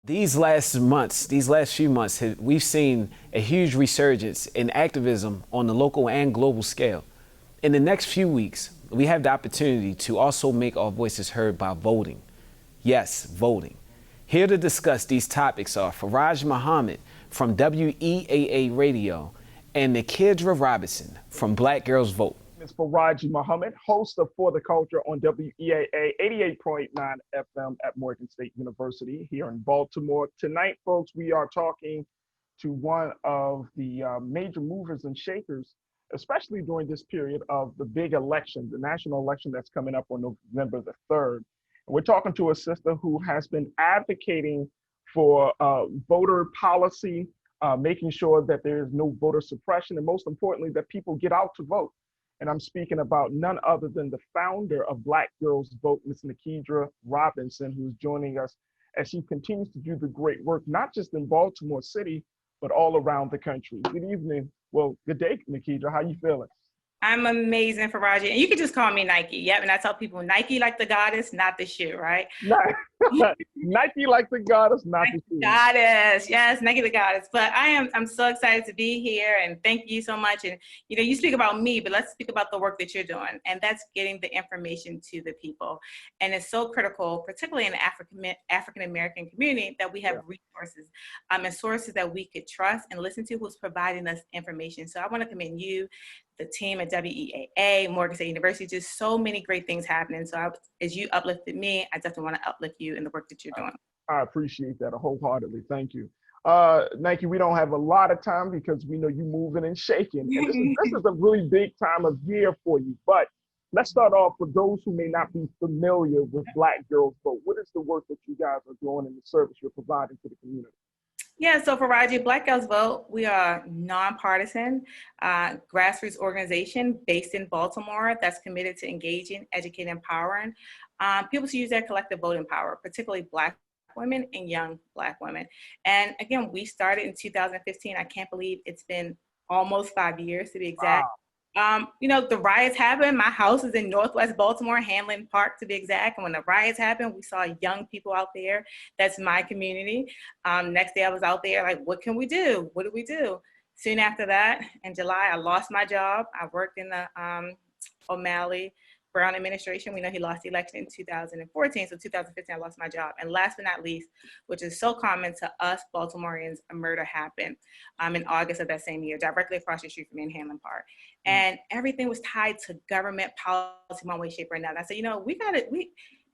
These last months, these last few months, we've seen a huge resurgence in activism on the local and global scale. In the next few weeks, we have the opportunity to also make our voices heard by voting. Yes, voting. Here to discuss these topics are Faraji Muhammad from WEAA Radio and NyKidra Robinson from Black Girls Vote. Ms. Faraji Muhammad, host of For the Culture on WEAA 88.9 FM at Morgan State University here in Baltimore. Tonight, folks, we are talking to one of the major movers and shakers, especially during this period of the big election, the national election that's coming up on November the 3rd. And we're talking to a sister who has been advocating for voter policy, making sure that there is no voter suppression, and most importantly, that people get out to vote. And I'm speaking about none other than the founder of Black Girls Vote, Ms. NyKidra Robinson, who's joining us as she continues to do the great work, not just in Baltimore City, but all around the country. Good evening. Well, good day, NyKidra. How you feeling? I'm amazing, Faraji. And you can just call me Nike. Yep. And I tell people Nike like the goddess, not the shoe, right? Nike like the goddess, not the shoe. Goddess. Yes, Nike the goddess. But I'm so excited to be here, and thank you so much. And you speak about me, but let's speak about the work that you're doing. And that's getting the information to the people. And it's so critical, particularly in the African American community, that we have resources and sources that we could trust and listen to who's providing us information. So I want to commend you, the team at WEAA, Morgan State University, just so many great things happening. So as you uplifted me, I definitely want to uplift you in the work that you're doing. I appreciate that wholeheartedly. Thank you. Nike, we don't have a lot of time because we know you moving and shaking. And this is a really big time of year for you. But let's start off with those who may not be familiar with Black Girls Vote. What is the work that you guys are doing and the service you're providing to the community? Yeah, so Faraji, Black Girls Vote, we are a nonpartisan grassroots organization based in Baltimore that's committed to engaging, educating, empowering people to use their collective voting power, particularly Black women and young Black women. And again, we started in 2015. I can't believe it's been almost 5 years to be exact. Wow. The riots happened. My house is in Northwest Baltimore, Hanlon Park to be exact. And when the riots happened, we saw young people out there. That's my community. Next day I was out there like, what can we do? What do we do? Soon after that, in July, I lost my job. I worked in the O'Malley Brown administration. We know he lost the election in 2014. So 2015, I lost my job. And last but not least, which is so common to us Baltimoreans, a murder happened in August of that same year, directly across the street from me in Hanlon Park. And everything was tied to government policy one way, shape, or another. I said,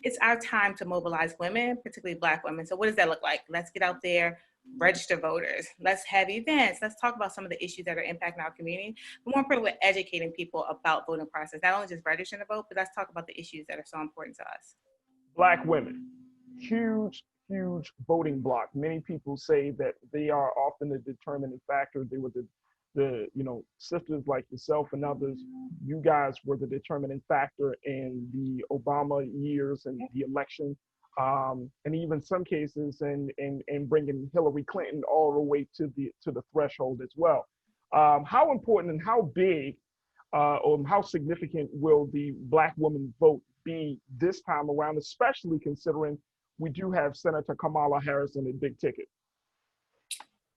it's our time to mobilize women, particularly Black women. So what does that look like? Let's get out there, register voters. Let's have events. Let's talk about some of the issues that are impacting our community. But more importantly, we're educating people about voting process, not only just registering to vote, but let's talk about the issues that are so important to us. Black women, huge voting bloc. Many people say that they are often the determining factor. They were the sisters like yourself and others. You guys were the determining factor in the Obama years and the election. And even some cases in bringing Hillary Clinton all the way to the threshold as well. How important and how big or how significant will the Black woman vote be this time around, especially considering we do have Senator Kamala Harris in a big ticket?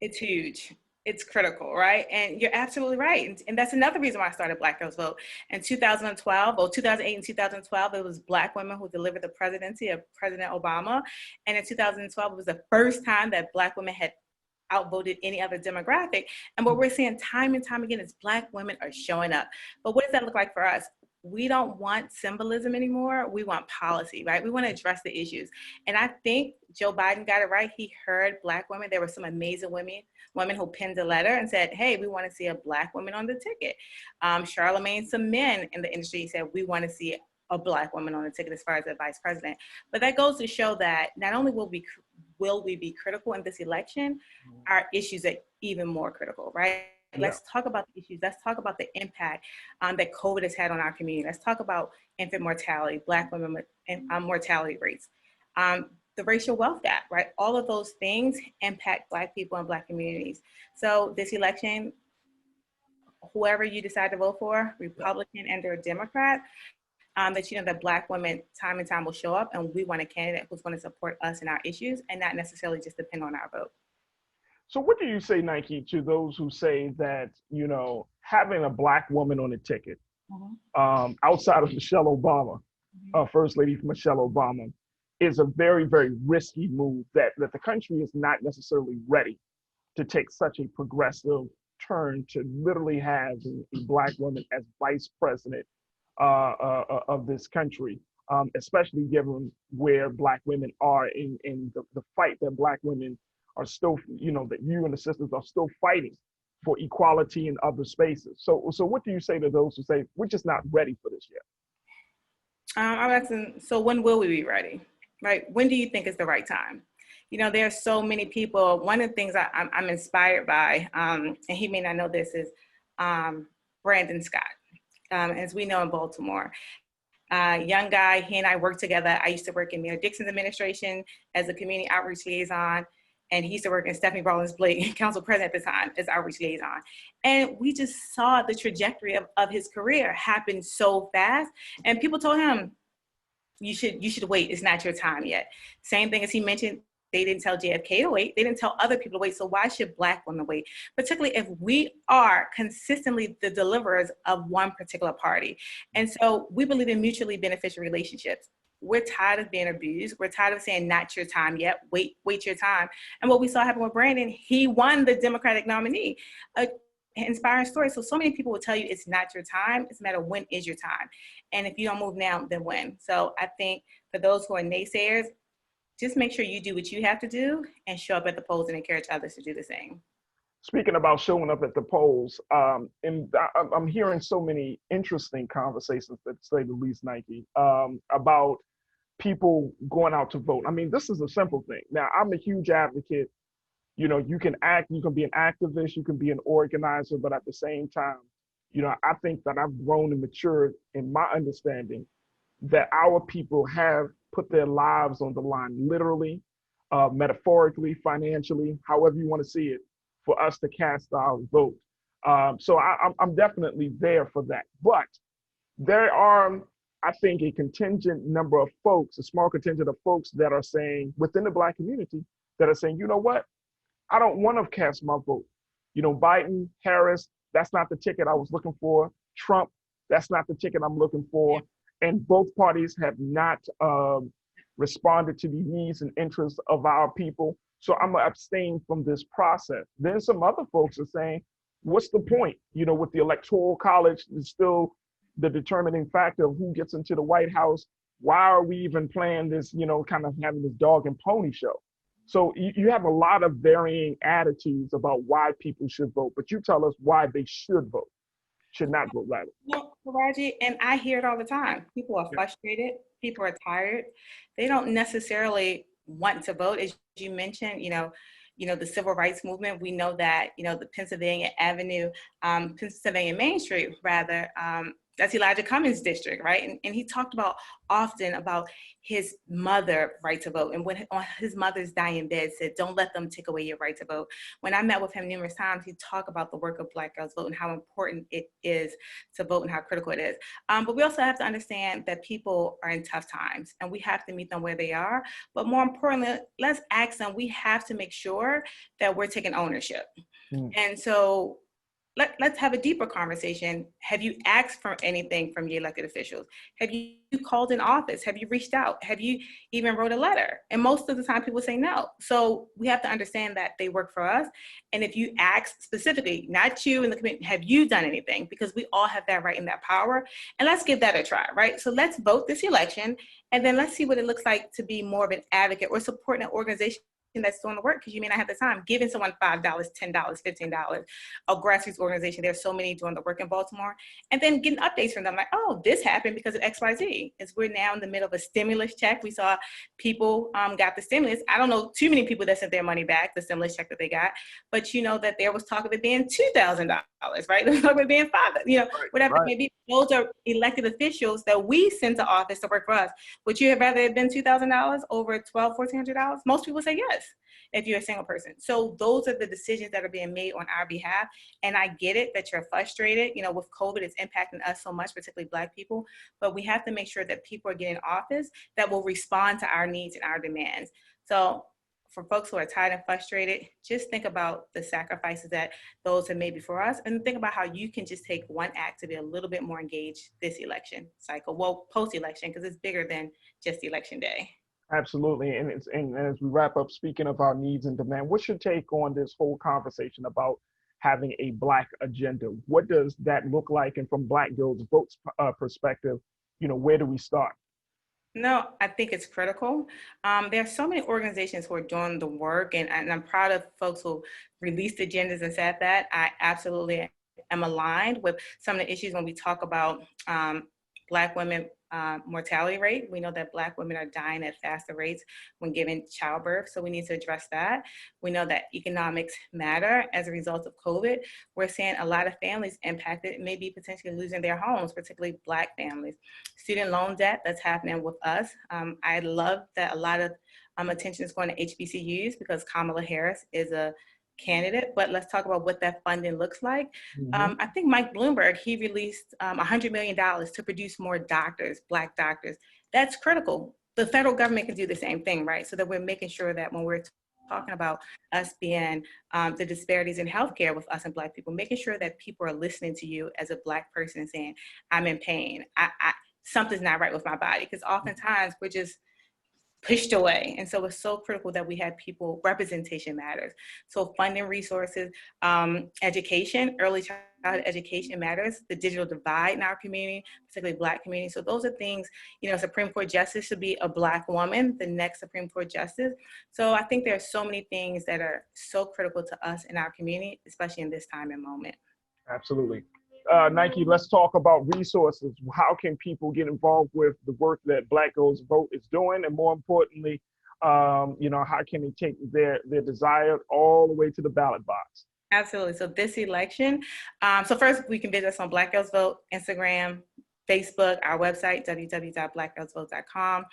It's huge. It's critical, right? And you're absolutely right. And that's another reason why I started Black Girls Vote. In 2008 and 2012, it was Black women who delivered the presidency of President Obama. And in 2012, it was the first time that Black women had outvoted any other demographic. And what we're seeing time and time again is Black women are showing up. But what does that look like for us? We don't want symbolism anymore. We want policy, right? We want to address the issues. And I think Joe Biden got it right. He heard Black women. There were some amazing women who penned a letter and said, hey, we want to see a Black woman on the ticket. Charlemagne, some men in the industry said, we want to see a Black woman on the ticket as far as the vice president. But that goes to show that not only will we be critical in this election, our issues are even more critical, right? Let's talk about the issues. Let's talk about the impact that COVID has had on our community. Let's talk about infant mortality, Black women mortality rates, the racial wealth gap, right? All of those things impact Black people and Black communities. So this election, whoever you decide to vote for, Republican and or Democrat, that you know that Black women time and time will show up, and we want a candidate who's going to support us in our issues and not necessarily just depend on our vote. So what do you say, Nike, to those who say that, you know, having a Black woman on the ticket, outside of Michelle Obama, First Lady Michelle Obama, is a very, very risky move that the country is not necessarily ready to take such a progressive turn to literally have a Black woman as vice president of this country, especially given where Black women are in the fight that Black women are still, you know, that you and the sisters are still fighting for equality in other spaces. So what do you say to those who say we're just not ready for this yet? I'm asking, so when will we be ready, right? When do you think is the right time? You know, there are so many people. One of the things I'm inspired by, and he may not know this, is Brandon Scott. As we know in Baltimore, young guy, he and I worked together. I used to work in Mayor Dixon's administration as a community outreach liaison, and he used to work in Stephanie Rawlins-Blake, council president at the time, as outreach liaison. And we just saw the trajectory of his career happen so fast. And people told him, you should wait, it's not your time yet. Same thing as he mentioned, they didn't tell JFK to wait. They didn't tell other people to wait. So why should Black women wait? Particularly if we are consistently the deliverers of one particular party. And so we believe in mutually beneficial relationships. We're tired of being abused. We're tired of saying, not your time yet, wait your time. And what we saw happen with Brandon, he won the Democratic nominee. Inspiring story. So many people will tell you it's not your time. It's a matter of when is your time. And if you don't move now, then when? So I think for those who are naysayers, just make sure you do what you have to do and show up at the polls and encourage others to do the same. Speaking about showing up at the polls, and I'm hearing so many interesting conversations, to say the least, Nike, about people going out to vote. I mean, this is a simple thing. Now, I'm a huge advocate. You know, you can be an activist, you can be an organizer, but at the same time, you know, I think that I've grown and matured in my understanding that our people have put their lives on the line, literally, metaphorically, financially, however you want to see it, for us to cast our vote. So I'm definitely there for that. But there are, I think, a contingent number of folks, a small contingent of folks that are saying, within the Black community, that are saying, you know what? I don't want to cast my vote. You know, Biden, Harris, that's not the ticket I was looking for. Trump, that's not the ticket I'm looking for. And both parties have not responded to the needs and interests of our people. So I'm gonna abstain from this process. Then some other folks are saying, what's the point? You know, with the Electoral College is still the determining factor of who gets into the White House. Why are we even playing this, you know, kind of having this dog and pony show? So you have a lot of varying attitudes about why people should vote, but you tell us why they should vote, should not vote, rather. No, Faraji, and I hear it all the time. People are frustrated. People are tired. They don't necessarily want to vote. As you mentioned, you know, the civil rights movement, we know that, you know, the Pennsylvania Main Street, rather, that's Elijah Cummings' district, right? And he talked often about his mother right to vote. And when on his mother's dying bed said, don't let them take away your right to vote. When I met with him numerous times, he talked about the work of Black Girls Vote and how important it is to vote and how critical it is. But we also have to understand that people are in tough times and we have to meet them where they are. But more importantly, let's ask them, we have to make sure that we're taking ownership. And so let's have a deeper conversation. Have you asked for anything from your elected officials? Have you called in office? Have you reached out? Have you even wrote a letter? And most of the time people say no. So we have to understand that they work for us. And if you ask specifically, not you in the community, have you done anything? Because we all have that right and that power. And let's give that a try, right? So let's vote this election and then let's see what it looks like to be more of an advocate or supporting an organization that's doing the work, because you may not have the time. Giving someone $5, $10, $15, a grassroots organization, there's so many doing the work in Baltimore, and then getting updates from them like, oh, this happened because of XYZ. As we're now in the middle of a stimulus check, we saw people got the stimulus. I don't know too many people that sent their money back, the stimulus check that they got, but you know that there was talk of it being $2,000, right? There was talk of it being $5,000, you know, whatever it may be. Those are elected officials that we send to office to work for us. Would you have rather have been $2,000 over $1,200, $1,400? Most people say yes. if you're a single person. So those are the decisions that are being made on our behalf. And I get it that you're frustrated. You know, with COVID, it's impacting us so much, particularly Black people, but we have to make sure that people are getting office that will respond to our needs and our demands. So for folks who are tired and frustrated, just think about the sacrifices that those have made before us, and think about how you can just take one act to be a little bit more engaged this election cycle, well, post-election, because it's bigger than just election day. Absolutely. And as we wrap up, speaking of our needs and demand, what's your take on this whole conversation about having a Black agenda? What does that look like? And from Black Girls Vote's perspective, you know, where do we start? No, I think it's critical. There are so many organizations who are doing the work, and I'm proud of folks who released agendas and said that. I absolutely am aligned with some of the issues when we talk about Black women mortality rate. We know that Black women are dying at faster rates when given childbirth, so we need to address that. We know that economics matter as a result of COVID. We're seeing a lot of families impacted, maybe potentially losing their homes, particularly Black families. Student loan debt that's happening with us. I love that a lot of attention is going to HBCUs because Kamala Harris is a candidate, but let's talk about what that funding looks like. I think Mike Bloomberg, he released $100 million to produce more doctors, Black doctors. That's critical. The federal government can do the same thing, right? So that we're making sure that when we're talking about us being the disparities in healthcare with us and Black people, making sure that people are listening to you as a Black person and saying, I'm in pain. Something's not right with my body. Because oftentimes we're just pushed away. And so it's so critical that we have people, representation matters. So funding resources, education, early childhood education matters, the digital divide in our community, particularly Black community. So those are things, you know, Supreme Court Justice should be a Black woman, the next Supreme Court Justice. So I think there are so many things that are so critical to us in our community, especially in this time and moment. Absolutely. Nike, let's talk about resources. How can people get involved with the work that Black Girls Vote is doing? And more importantly, you know, how can they take their desire all the way to the ballot box? Absolutely. So this election, so first we can visit us on Black Girls Vote, Instagram, Facebook, our website, www.blackgirlsvote.com.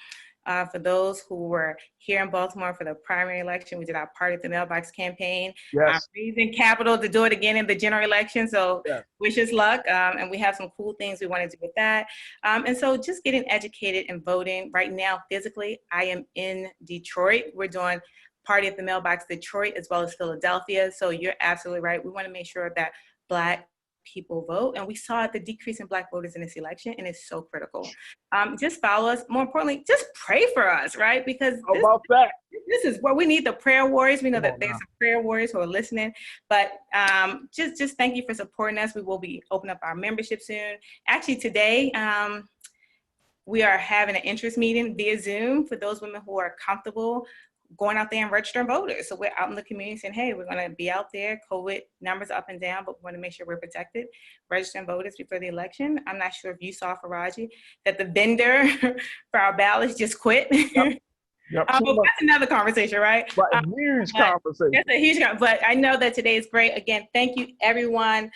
For those who were here in Baltimore for the primary election, we did our Party at the Mailbox campaign. Yes. Raising capital to do it again in the general election. So wish us luck. And we have some cool things we want to do with that. And so just getting educated and voting. Right now, physically, I am in Detroit. We're doing Party at the Mailbox Detroit as well as Philadelphia. So you're absolutely right. We want to make sure that Black people vote, and we saw the decrease in Black voters in this election, and it's so critical. Just follow us. More importantly, just pray for us, right? Because this is where we need the prayer warriors. We know that there's some prayer warriors who are listening, but just thank you for supporting us. We will be opening up our membership soon. Actually, today, we are having an interest meeting via Zoom for those women who are comfortable going out there and registering voters. So we're out in the community saying, hey, we're going to be out there. COVID numbers up and down, but we want to make sure we're protected, registering voters before the election. I'm not sure if you saw, Faraji, that the vendor for our ballots just quit. Yep. But that's another conversation, right? Huge conversation. That's a huge conversation. But I know that today is great. Again, thank you everyone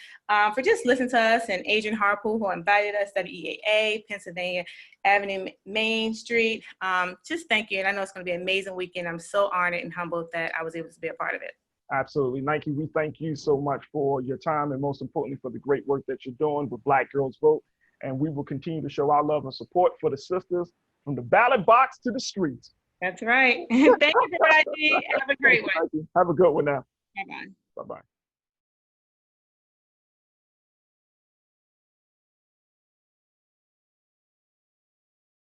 for just listening to us, and Adrian Harpool who invited us, WEAA, Pennsylvania Avenue, Main Street. Just thank you. And I know it's going to be an amazing weekend. I'm so honored and humbled that I was able to be a part of it. Absolutely. Nike, we thank you so much for your time and most importantly for the great work that you're doing with Black Girls Vote. And we will continue to show our love and support for the sisters from the ballot box to the streets. That's right. Thank you, Faraji. Have a great one. Have a good one now. Bye-bye. Bye-bye.